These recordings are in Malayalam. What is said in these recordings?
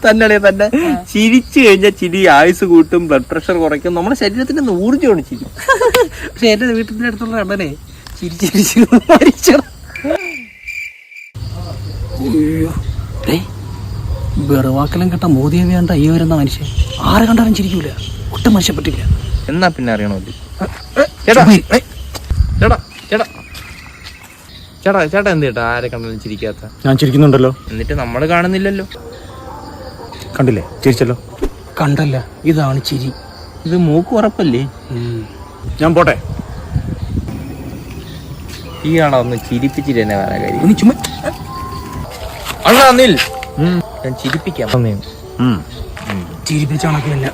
തന്നെ ചിരിച്ചു കഴിഞ്ഞാൽ ചിരി ആയുസ് കൂട്ടും, ബ്ലഡ് പ്രഷർ കുറയ്ക്കും, നമ്മുടെ ശരീരത്തിന്റെ ഊർജ്ജമാണ് ചിരി. പക്ഷെ എന്റെ വീട്ടിന്റെ അടുത്തുള്ള അണ്ണനെ ചിരിച്ചു മരിച്ചു. വെറുവാക്കെല്ലാം കേട്ട മോദിയെ വേണ്ട ഈ വരുന്ന മനുഷ്യൻ ആരെ കണ്ടാലും ചിരിക്കൂല, ഒട്ടും മനുഷ്യപ്പെട്ടില്ല. എന്നാ പിന്നെ അറിയണോ ചേട്ടാ ചേട്ടാ ചേട്ടാ ചേട്ടാ ചേട്ടാ എന്ത് ചേട്ടാ ആരെ കണ്ടാലും ചിരിക്കാത്ത? ഞാൻ ചിരിക്കുന്നുണ്ടല്ലോ. എന്നിട്ട് നമ്മൾ കാണുന്നില്ലല്ലോ. കണ്ടില്ലേ, ചിരിച്ചല്ലോ. കണ്ടല്ല, ഇതാണ് ചിരി. ഇത് മൂക്ക് ഉറപ്പല്ലേ? ഞാൻ പോട്ടെ. ഈ ആണോ ഒന്ന് ചിരിപ്പിച്ചിട്ട് തന്നെ വേറെ കാര്യം. ഒന്ന് ചുമ്മാ അണ്ണാ അന്നിൽ ഞാൻ ചിരിപ്പിക്കാം. ചിരിപ്പിച്ച കണക്കില്ല.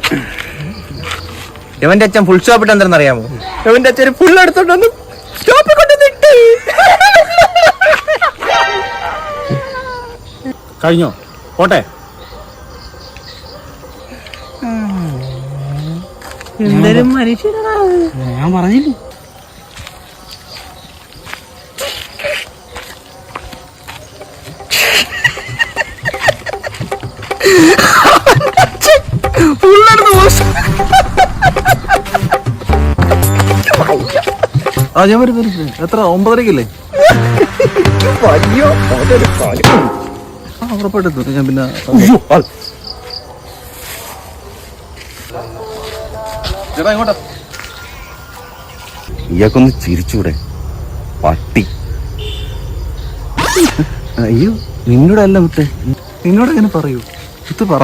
എവന്റെ അച്ഛൻ ഫുൾ സ്റ്റോപ്പ് ഇട്ട് എന്താണെന്ന് അറിയാമോ? എവന്റെ അച്ഛൻ ഫുൾ എടുത്തോണ്ട് സ്റ്റോപ്പ് കൊണ്ട് നിട്ട്. കഴിഞ്ഞോ? പോട്ടെ. എന്തൊരു മനുഷ്യനാ. ഞാൻ പറഞ്ഞില്ലേ. ഞാൻ വരും. എത്ര? 9:30-ക്കല്ലേ? ഉറപ്പായിട്ട് ഞാൻ പിന്നെ ഇയാൾക്കൊന്ന് ചിരിച്ചൂടെ പട്ടി? അയ്യോ, നിന്നോടല്ല മുത്തേ, നിന്നോട് എങ്ങനെ പറയൂ? ഇത് പറ.